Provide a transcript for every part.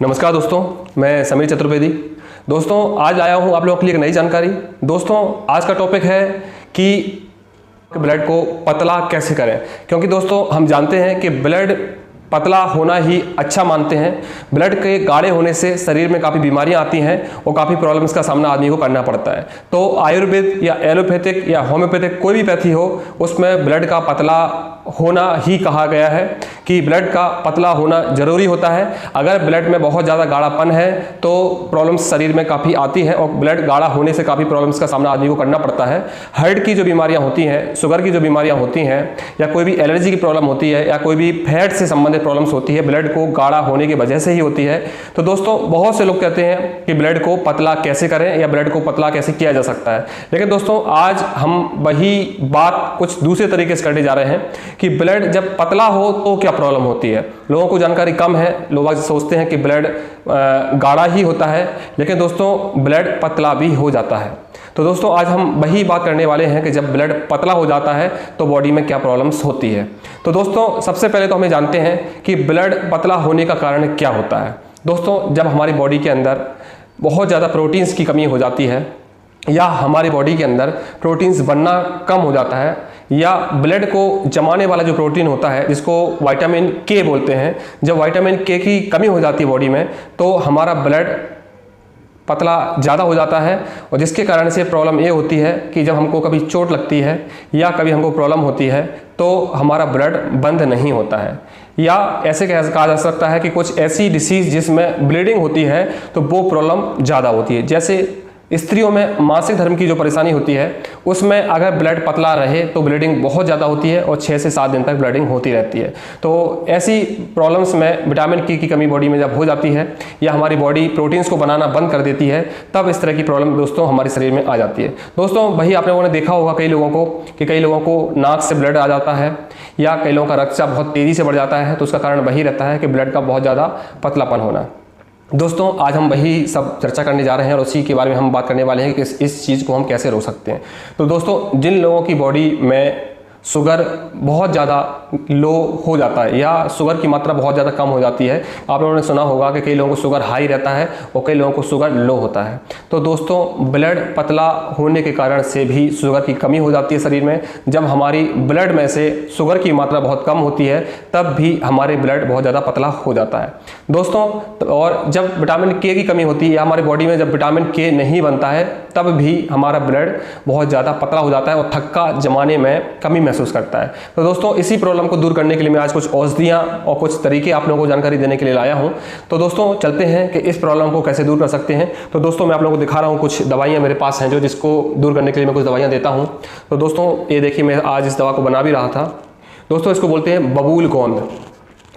नमस्कार दोस्तों, मैं समीर चतुर्वेदी। दोस्तों आज आया हूं आप लोगों के लिए एक नई जानकारी। दोस्तों आज का टॉपिक है कि ब्लड को पतला कैसे करें, क्योंकि दोस्तों हम जानते हैं कि ब्लड पतला होना ही अच्छा मानते हैं। ब्लड के गाढ़े होने से शरीर में काफ़ी बीमारियां आती हैं और काफ़ी प्रॉब्लम्स का सामना आदमी को करना पड़ता है। तो आयुर्वेद या एलोपैथिक या होम्योपैथिक कोई भी पैथी हो, उसमें ब्लड का पतला होना ही कहा गया है कि ब्लड का पतला होना जरूरी होता है। अगर ब्लड में बहुत ज़्यादा गाढ़ापन है तो प्रॉब्लम्स शरीर में काफ़ी आती है और ब्लड गाढ़ा होने से काफ़ी प्रॉब्लम्स का सामना आदमी को करना पड़ता है। हार्ट की जो बीमारियां होती हैं, शुगर की जो बीमारियां होती हैं, या कोई भी एलर्जी की प्रॉब्लम होती है, या कोई भी फैट से संबंधित प्रॉब्लम्स होती है, ब्लड को गाढ़ा होने की वजह से ही होती है। तो दोस्तों बहुत से लोग कहते हैं कि ब्लड को पतला कैसे करें या ब्लड को पतला कैसे किया जा सकता है, लेकिन दोस्तों आज हम वही बात कुछ दूसरे तरीके से करने जा रहे हैं कि ब्लड जब पतला हो तो क्या प्रॉब्लम होती है। लोगों को जानकारी कम है, लोग सोचते हैं कि ब्लड गाढ़ा ही होता है, लेकिन दोस्तों ब्लड पतला भी हो जाता है। तो दोस्तों आज हम वही बात करने वाले हैं कि जब ब्लड पतला हो जाता है तो बॉडी में क्या प्रॉब्लम्स होती है। तो दोस्तों सबसे पहले तो हमें जानते हैं कि ब्लड पतला होने का कारण क्या होता है। दोस्तों जब हमारी बॉडी के अंदर बहुत ज़्यादा प्रोटीन्स की कमी हो जाती है, या हमारी बॉडी के अंदर प्रोटीन्स बनना कम हो जाता है, या ब्लड को जमाने वाला जो प्रोटीन होता है जिसको विटामिन के बोलते हैं, जब विटामिन के की कमी हो जाती है बॉडी में तो हमारा ब्लड पतला ज़्यादा हो जाता है। और जिसके कारण से प्रॉब्लम ये होती है कि जब हमको कभी चोट लगती है या कभी हमको प्रॉब्लम होती है तो हमारा ब्लड बंद नहीं होता है, या ऐसे कहा जा सकता है कि कुछ ऐसी डिसीज़ जिसमें ब्लीडिंग होती है तो वो प्रॉब्लम ज़्यादा होती है। जैसे स्त्रियों में मासिक धर्म की जो परेशानी होती है उसमें अगर ब्लड पतला रहे तो ब्लीडिंग बहुत ज़्यादा होती है और 6 से 7 दिन तक ब्लीडिंग होती रहती है। तो ऐसी प्रॉब्लम्स में विटामिन के की कमी बॉडी में जब हो जाती है या हमारी बॉडी प्रोटीन्स को बनाना बंद कर देती है, तब इस तरह की प्रॉब्लम दोस्तों हमारे शरीर में आ जाती है। दोस्तों वही आप लोगों ने देखा होगा कई लोगों को कि कई लोगों को नाक से ब्लड आ जाता है, या कई लोगों का रक्तचाप बहुत तेज़ी से बढ़ जाता है, तो उसका कारण वही रहता है कि ब्लड का बहुत ज़्यादा पतलापन होना। दोस्तों आज हम वही सब चर्चा करने जा रहे हैं और उसी के बारे में हम बात करने वाले हैं कि इस चीज़ को हम कैसे रोक सकते हैं। तो दोस्तों जिन लोगों की बॉडी में शुगर बहुत ज़्यादा लो हो जाता है या शुगर की मात्रा बहुत ज़्यादा कम हो जाती है, आप लोगों ने सुना होगा कि कई लोगों को शुगर हाई रहता है और कई लोगों को शुगर लो होता है। तो दोस्तों ब्लड पतला होने के कारण से भी शुगर की कमी हो जाती है शरीर में। जब हमारी ब्लड में से शुगर की मात्रा बहुत कम होती है तब भी हमारे ब्लड बहुत ज़्यादा पतला हो जाता है दोस्तों। और जब विटामिन के की कमी होती है या हमारी बॉडी में जब विटामिन के नहीं बनता है तब भी हमारा ब्लड बहुत ज़्यादा पतला हो जाता है और थक्का जमाने में कमी महसूस करता है। तो दोस्तों इसी प्रॉब्लम को दूर करने के लिए मैं आज कुछ औषधियाँ और कुछ तरीके आप लोगों को जानकारी देने के लिए लाया हूँ। तो दोस्तों चलते हैं कि इस प्रॉब्लम को कैसे दूर कर सकते हैं। तो दोस्तों मैं आप लोगों को दिखा रहा हूँ कुछ दवाइयाँ मेरे पास हैं जो जिसको दूर करने के लिए मैं कुछ दवाइयाँ देता हूँ। तो दोस्तों ये देखिए मैं आज इस दवा को बना भी रहा था। दोस्तों इसको बोलते हैं बबूल गोंद।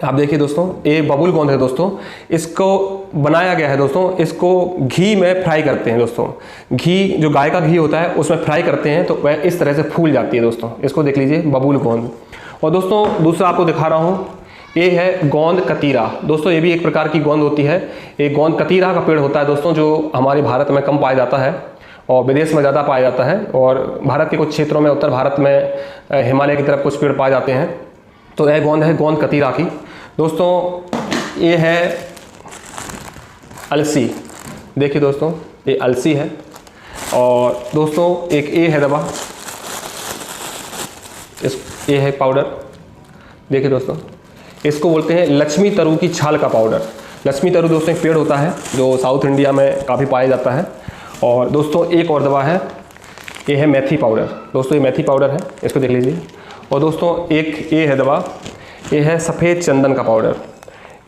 आप देखिए दोस्तों ये बबूल गोंद है दोस्तों, इसको बनाया गया है दोस्तों, इसको घी में फ्राई करते हैं दोस्तों। घी जो गाय का घी होता है उसमें फ्राई करते हैं तो वह इस तरह से फूल जाती है दोस्तों। इसको देख लीजिए बबूल गोंद। और दोस्तों दूसरा आपको दिखा रहा हूँ, ये है गोंद कतीरा। दोस्तों ये भी एक प्रकार की गोंद होती है। ये गोंद कतीरा का पेड़ होता है दोस्तों, जो हमारे भारत में कम पाया जाता है और विदेश में ज़्यादा पाया जाता है। और भारत के कुछ क्षेत्रों में, उत्तर भारत में हिमालय की तरफ कुछ पेड़ पाए जाते हैं। तो यह गोंद है गोंद कतीरा की। दोस्तों ये है अलसी। देखिए दोस्तों ये अलसी है। और दोस्तों एक ये है दवा, ये है पाउडर। देखिए दोस्तों इसको बोलते हैं लक्ष्मी तरु की छाल का पाउडर। लक्ष्मी तरु दोस्तों एक पेड़ होता है जो साउथ इंडिया में काफ़ी पाया जाता है। और दोस्तों एक और दवा है, ये है मेथी पाउडर। दोस्तों ये मेथी पाउडर है, इसको देख लीजिए। और दोस्तों एक ये है दवा, ये है सफ़ेद चंदन का पाउडर।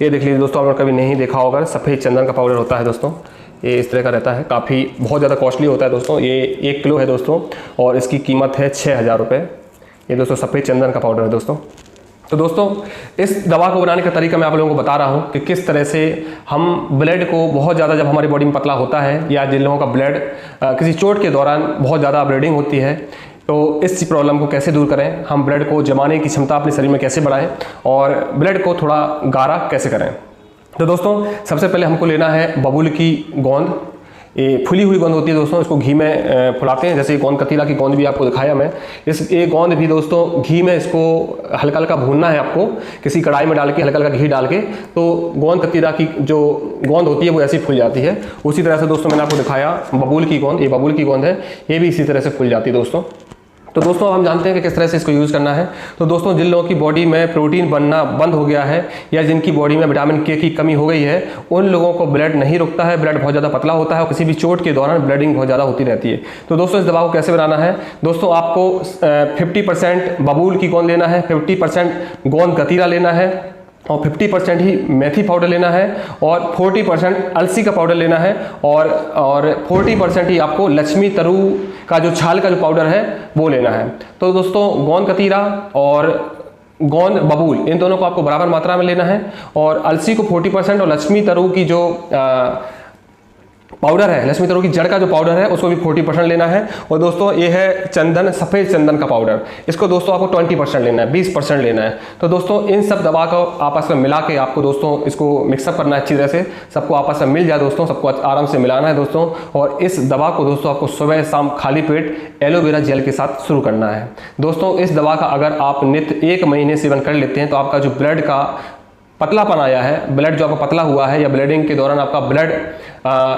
ये देख लीजिए दोस्तों, आपने कभी नहीं देखा होगा, सफ़ेद चंदन का पाउडर होता है दोस्तों। ये इस तरह का रहता है, काफ़ी बहुत ज़्यादा कॉस्टली होता है दोस्तों। ये 1 किलो है दोस्तों और इसकी कीमत है 6000 रुपये। ये दोस्तों सफ़ेद चंदन का पाउडर है दोस्तों। तो दोस्तों इस दवा को बनाने का तरीका मैं आप लोगों को बता रहा हूँ कि किस तरह से हम ब्लड को बहुत ज़्यादा, जब हमारी बॉडी में पतला होता है या जिन लोगों का ब्लड किसी चोट के दौरान बहुत ज़्यादा ब्लीडिंग होती है, तो इस प्रॉब्लम को कैसे दूर करें, हम ब्लड को जमाने की क्षमता अपने शरीर में कैसे बढ़ाएं और ब्लड को थोड़ा गाढ़ा कैसे करें। तो दोस्तों सबसे पहले हमको लेना है बबूल की गोंद। ये फुली हुई गोंद होती है दोस्तों, इसको घी में फुलाते हैं। जैसे गोंद कतीरा की गोंद भी आपको दिखाया मैं, ये गोंद भी दोस्तों घी में इसको हल्का हल्का भूनना है आपको, किसी कढ़ाई में डाल के हल्का हल्का घी डाल के, तो गोंद कतीरा की जो गोंद होती है वो ऐसी फूल जाती है। उसी तरह से दोस्तों मैंने आपको दिखाया बबूल की गोंद, ये बबूल की गोंद है, ये भी इसी तरह से फूल जाती है दोस्तों। तो दोस्तों हम जानते हैं कि किस तरह से इसको यूज़ करना है। तो दोस्तों जिन लोगों की बॉडी में प्रोटीन बनना बंद हो गया है या जिनकी बॉडी में विटामिन के की कमी हो गई है, उन लोगों को ब्लड नहीं रुकता है, ब्लड बहुत ज़्यादा पतला होता है और किसी भी चोट के दौरान ब्लडिंग बहुत ज़्यादा होती रहती है। तो दोस्तों इस दवा को कैसे बनाना है, दोस्तों आपको 50% बबूल की गोंद लेना है, 50% गोंद कतीरा लेना है और 50% ही मेथी पाउडर लेना है और 40% अलसी का पाउडर लेना है और 40% ही आपको लक्ष्मी तरु का जो छाल का जो पाउडर है वो लेना है। तो दोस्तों गोंद कतीरा और गोंद बबूल इन दोनों को आपको बराबर मात्रा में लेना है और अलसी को 40% और लक्ष्मी तरु की जो पाउडर है, लक्ष्मी तरु की जड़ का जो पाउडर है उसको भी 40% लेना है। और दोस्तों ये है चंदन, सफ़ेद चंदन का पाउडर, इसको दोस्तों आपको 20% लेना है, 20% लेना है। तो दोस्तों इन सब दवा को आपस में मिला के आपको दोस्तों इसको मिक्सअप करना है अच्छी तरह से, सबको आपस में मिल जाए दोस्तों, सबको आराम से मिलाना है दोस्तों। और इस दवा को दोस्तों आपको सुबह शाम खाली पेट एलोवेरा जेल के साथ शुरू करना है दोस्तों। इस दवा का अगर आप नित्य 1 महीने सेवन कर लेते हैं तो आपका जो ब्लड का पतलापन आया है, ब्लड जो आपका पतला हुआ है या ब्लीडिंग के दौरान आपका ब्लड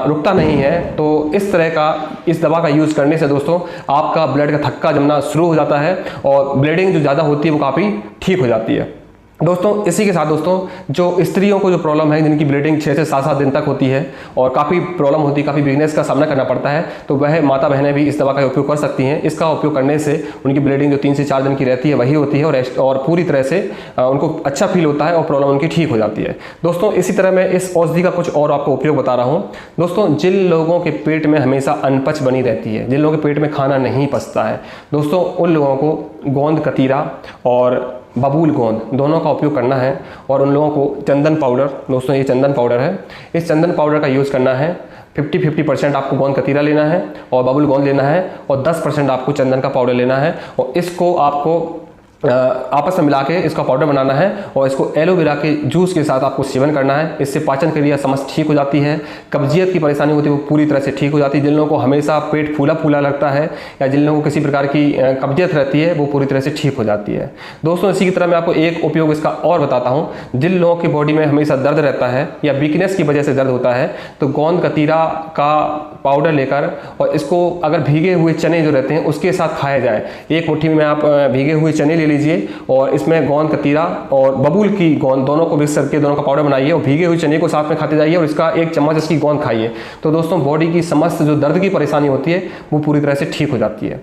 रुकता नहीं है, तो इस तरह का इस दवा का यूज़ करने से दोस्तों आपका ब्लड का थक्का जमना शुरू हो जाता है और ब्लीडिंग जो ज़्यादा होती है वो काफ़ी ठीक हो जाती है दोस्तों। इसी के साथ दोस्तों जो स्त्रियों को जो प्रॉब्लम है, जिनकी ब्लीडिंग 6 से 7 दिन तक होती है और काफ़ी प्रॉब्लम होती है, काफ़ी वीकनेस का सामना करना पड़ता है, तो वह माता बहनें भी इस दवा का उपयोग कर सकती हैं। इसका उपयोग करने से उनकी ब्लीडिंग जो 3 से 4 दिन की रहती है वही होती है और पूरी तरह से उनको अच्छा फील होता है और प्रॉब्लम उनकी ठीक हो जाती है दोस्तों। इसी तरह मैं इस औषधि का कुछ और आपको उपयोग बता रहा हूँ दोस्तों। जिन लोगों के पेट में हमेशा अनपच बनी रहती है, जिन लोगों के पेट में खाना नहीं पचता है दोस्तों, उन लोगों को गोंद कतीरा और बबूल गोंद दोनों का उपयोग करना है। और उन लोगों को चंदन पाउडर, दोस्तों ये चंदन पाउडर है, इस चंदन पाउडर का यूज़ करना है। 50% आपको गोंद कतीरा लेना है और बबूल गोंद लेना है और 10% आपको चंदन का पाउडर लेना है और इसको आपको आपस में मिला के इसका पाउडर बनाना है और इसको एलोवेरा के जूस के साथ आपको सेवन करना है। इससे पाचन क्रिया समस्त ठीक हो जाती है, कब्जियत की परेशानी होती है वो पूरी तरह से ठीक हो जाती है। जिन लोगों को हमेशा पेट फूला फूला लगता है या जिन लोगों को किसी प्रकार की कब्जियत रहती है वो पूरी तरह से ठीक हो जाती है दोस्तों। इसी की तरह मैं आपको एक उपयोग इसका और बताता हूँ। जिन लोगों की बॉडी में हमेशा दर्द रहता है या वीकनेस की वजह से दर्द होता है, तो गोंद कतीरा का पाउडर लेकर और इसको अगर भीगे हुए चने जो रहते हैं उसके साथ खाया जाए। एक मुट्ठी में आप भीगे हुए चने ले लीजिए और इसमें गोंद कतीरा और बबूल की गोंद दोनों को मिक्स करके दोनों का पाउडर बनाइए और भीगे हुए चने को साथ में खाते जाइए और इसका 1 चम्मच इसकी गोंद खाइए। तो दोस्तों बॉडी की समस्त जो दर्द की परेशानी होती है वो पूरी तरह से ठीक हो जाती है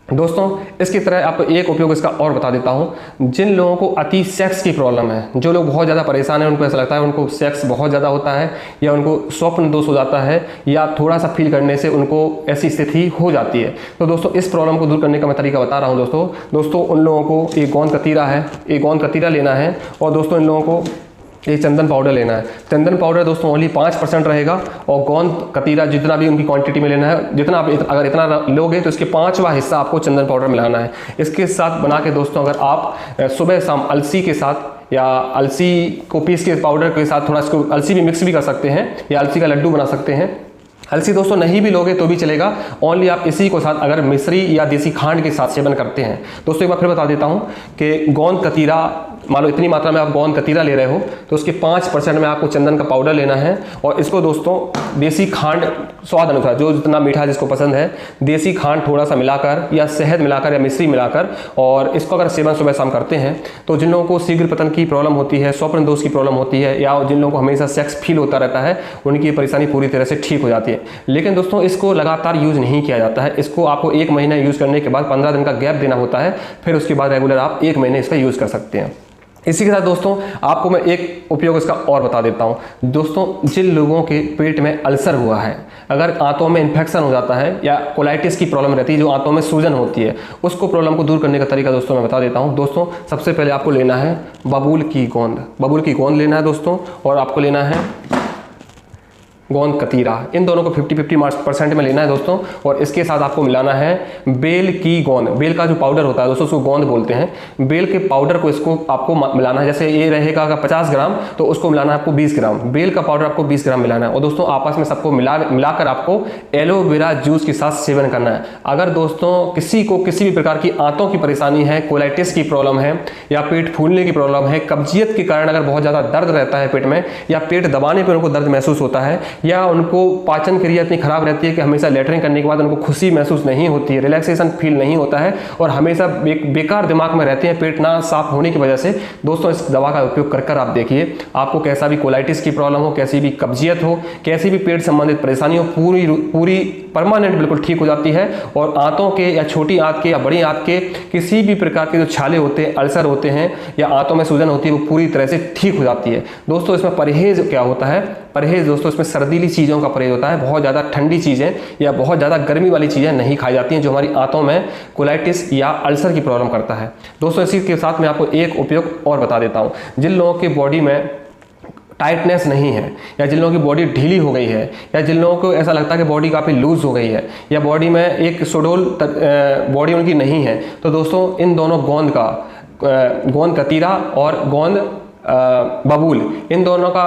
दोस्तों। इसकी तरह आपको एक उपयोग इसका और बता देता हूँ। जिन लोगों को अति सेक्स की प्रॉब्लम है, जो लोग बहुत ज़्यादा परेशान हैं, उनको ऐसा लगता है उनको सेक्स बहुत ज़्यादा होता है या उनको स्वप्न दोष हो जाता है या थोड़ा सा फील करने से उनको ऐसी स्थिति हो जाती है, तो दोस्तों इस प्रॉब्लम को दूर करने का मैं तरीका बता रहा हूँ दोस्तों। उन लोगों को एक गोंद कतीरा है, एक गोंद कतीरा लेना है और दोस्तों इन लोगों को ये चंदन पाउडर लेना है। चंदन पाउडर दोस्तों ओनली 5% रहेगा और गोंद कतीरा जितना भी उनकी क्वांटिटी में लेना है, जितना आप अगर इतना लोगे तो इसके 5वां हिस्सा आपको चंदन पाउडर मिलाना है। इसके साथ बना के दोस्तों अगर आप सुबह शाम अलसी के साथ या अलसी को पीस के पाउडर के साथ थोड़ा इसको अलसी भी मिक्स भी कर सकते हैं या अलसी का लड्डू बना सकते हैं। अलसी दोस्तों नहीं भी लोगे तो भी चलेगा, ओनली आप इसी को साथ अगर मिश्री या देसी खांड के साथ सेवन करते हैं। दोस्तों एक बार फिर बता देता हूँ कि गोंद कतीरा, मान लो इतनी मात्रा में आप गोंद कतीरा ले रहे हो तो उसके 5% में आपको चंदन का पाउडर लेना है और इसको दोस्तों देसी खांड स्वाद अनुसार, जो जितना मीठा जिसको पसंद है, देसी खांड थोड़ा सा मिलाकर या शहद मिलाकर या मिश्री मिलाकर और इसको अगर सेवन सुबह शाम करते हैं तो जिन लोगों को शीघ्र पतन की प्रॉब्लम होती है, स्वप्न दोष की प्रॉब्लम होती है या जिन लोगों को हमेशा सेक्स फील होता रहता है, उनकी परेशानी पूरी तरह से ठीक हो जाती है। लेकिन दोस्तों इसको लगातार यूज़ नहीं किया जाता है, इसको आपको 1 महीना यूज़ करने के बाद 15 दिन का गैप देना होता है, फिर उसके बाद रेगुलर आप 1 महीने इसका यूज़ कर सकते हैं। इसी के साथ दोस्तों आपको मैं एक उपयोग इसका और बता देता हूं दोस्तों। जिन लोगों के पेट में अल्सर हुआ है, अगर आंतों में इन्फेक्शन हो जाता है या कोलाइटिस की प्रॉब्लम रहती है, जो आंतों में सूजन होती है, उसको प्रॉब्लम को दूर करने का तरीका दोस्तों मैं बता देता हूं दोस्तों। सबसे पहले आपको लेना है बबूल की गोंद, बबूल की गोंद लेना है दोस्तों और आपको लेना है गोंद कतीरा, इन दोनों को 50-50% में लेना है दोस्तों। और इसके साथ आपको मिलाना है बेल की गोंद, बेल का जो पाउडर होता है दोस्तों उसको गोंद बोलते हैं। बेल के पाउडर को इसको आपको मिलाना है, जैसे ये रहेगा अगर 50 ग्राम तो उसको मिलाना है आपको 20 ग्राम, बेल का पाउडर आपको 20 ग्राम मिलाना है। और दोस्तों आपस में सबको मिलाकर आपको एलोवेरा जूस के साथ सेवन करना है। अगर दोस्तों किसी को किसी भी प्रकार की आंतों की परेशानी है, कोलाइटिस की प्रॉब्लम है, या पेट फूलने की प्रॉब्लम है, कब्जियत के कारण अगर बहुत ज़्यादा दर्द रहता है पेट में, या पेट दबाने पर उनको दर्द महसूस होता है, या उनको पाचन क्रिया इतनी खराब रहती है कि हमेशा लेटरिन करने के बाद उनको खुशी महसूस नहीं होती है, रिलैक्सेशन फील नहीं होता है, और हमेशा बेकार दिमाग में रहते हैं पेट ना साफ होने की वजह से, दोस्तों इस दवा का उपयोग कर आप देखिए। आपको कैसा भी कोलाइटिस की प्रॉब्लम हो, कैसी भी कब्जियत हो, कैसी भी पेट संबंधित परेशानी हो, पूरी परमानेंट बिल्कुल ठीक हो जाती है। और आंतों के या छोटी आंत के या बड़ी आंत के किसी भी प्रकार के जो छाले होते हैं, अल्सर होते हैं, या आंतों में सूजन होती है, वो पूरी तरह से ठीक हो जाती है। दोस्तों इसमें परहेज क्या होता है? परहेज दोस्तों इसमें सर्दीली चीज़ों का परहेज होता है। बहुत ज़्यादा ठंडी चीज़ें या बहुत ज़्यादा गर्मी वाली चीज़ें नहीं खाई जाती हैं जो हमारी आंतों में कोलाइटिस या अल्सर की प्रॉब्लम करता है। दोस्तों इसी के साथ मैं आपको एक उपयोग और बता देता हूँ। जिन लोगों की बॉडी में टाइटनेस नहीं है, या जिन लोगों की बॉडी ढीली हो गई है, या जिन लोगों को ऐसा लगता है कि बॉडी काफ़ी लूज हो गई है, या बॉडी में एक सुडौल बॉडी उनकी नहीं है, तो दोस्तों इन दोनों गोंद कतीरा और गोंद बबूल, इन दोनों का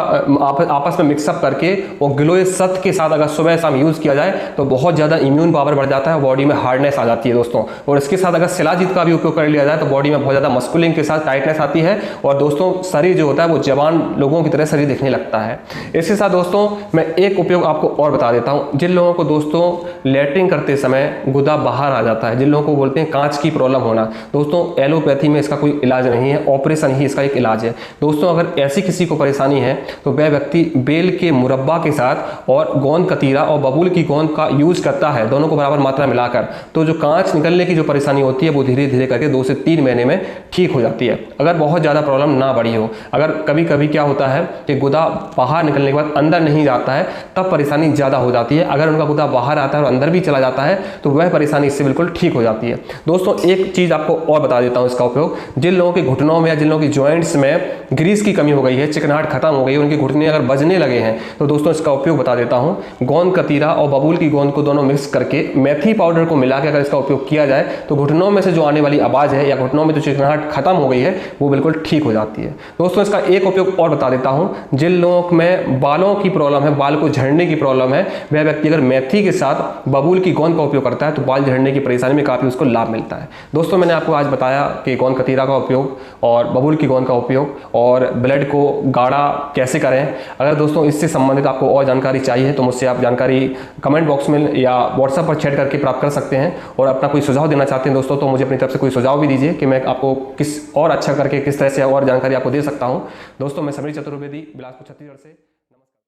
आपस में मिक्सअप करके वो गिलोय सत्व के साथ अगर सुबह शाम यूज़ किया जाए तो बहुत ज़्यादा इम्यून पावर बढ़ जाता है, बॉडी में हार्डनेस आ जाती है दोस्तों। और इसके साथ अगर शिलाजीत का भी उपयोग कर लिया जाए तो बॉडी में बहुत ज़्यादा मस्कुलिंग के साथ टाइटनेस आती है, और दोस्तों शरीर जो होता है वो जवान लोगों की तरह शरीर दिखने लगता है। इसके साथ दोस्तों मैं एक उपयोग आपको और बता देता हूँ। जिन लोगों को दोस्तों लेटरिन करते समय गुदा बाहर आ जाता है, जिन लोगों को बोलते हैं कांच की प्रॉब्लम होना, दोस्तों एलोपैथी में इसका कोई इलाज नहीं है, ऑपरेशन ही इसका एक इलाज है। दोस्तों अगर ऐसी किसी को परेशानी है तो वह व्यक्ति बेल के मुरब्बा के साथ और गोंद कतीरा और बबूल की गोंद का यूज करता है, दोनों को बराबर मात्रा मिलाकर, तो जो कांच निकलने की जो परेशानी होती है वो धीरे धीरे करके 2 से 3 महीने में ठीक हो जाती है, अगर बहुत ज़्यादा प्रॉब्लम ना बड़ी हो। अगर कभी कभी क्या होता है कि गुदा बाहर निकलने के बाद अंदर नहीं जाता है तब परेशानी ज़्यादा हो जाती है। अगर उनका गुदा बाहर आता है और अंदर भी चला जाता है तो वह परेशानी इससे बिल्कुल ठीक हो जाती है। दोस्तों एक चीज़ आपको और बता देता हूँ इसका उपयोग। जिन लोगों के घुटनों में या जिन लोगों की जॉइंट्स में ग्रीस की कमी हो गई है, चिकनाहट खत्म हो गई है, उनके घुटने अगर बजने लगे हैं, तो दोस्तों इसका उपयोग बता देता हूं। गोंद कतीरा और बबूल की गोंद को दोनों मिक्स करके मेथी पाउडर को मिला के अगर इसका उपयोग किया जाए तो घुटनों में से जो आने वाली आवाज़ है या घुटनों में जो चिकनाहट खत्म हो गई है वो बिल्कुल ठीक हो जाती है। दोस्तों इसका एक उपयोग और बता देता हूं। जिन लोगों में बालों की प्रॉब्लम है, बाल को झड़ने की प्रॉब्लम है, वह व्यक्ति अगर मेथी के साथ बबूल की गोंद का उपयोग करता है तो बाल झड़ने की परेशानी में काफ़ी उसको लाभ मिलता है। दोस्तों मैंने आपको आज बताया कि गोंद कतीरा का उपयोग और बबूल की गोंद का उपयोग और ब्लड को गाढ़ा कैसे करें। अगर दोस्तों इससे संबंधित आपको और जानकारी चाहिए तो मुझसे आप जानकारी कमेंट बॉक्स में या व्हाट्सएप पर चैट करके प्राप्त कर सकते हैं। और अपना कोई सुझाव देना चाहते हैं दोस्तों तो मुझे अपनी तरफ से कोई सुझाव भी दीजिए कि मैं आपको किस और अच्छा करके किस तरह से और जानकारी आपको दे सकता हूं। दोस्तों मैं समीर चतुर्वेदी, बिलासपुर छत्तीसगढ़ से।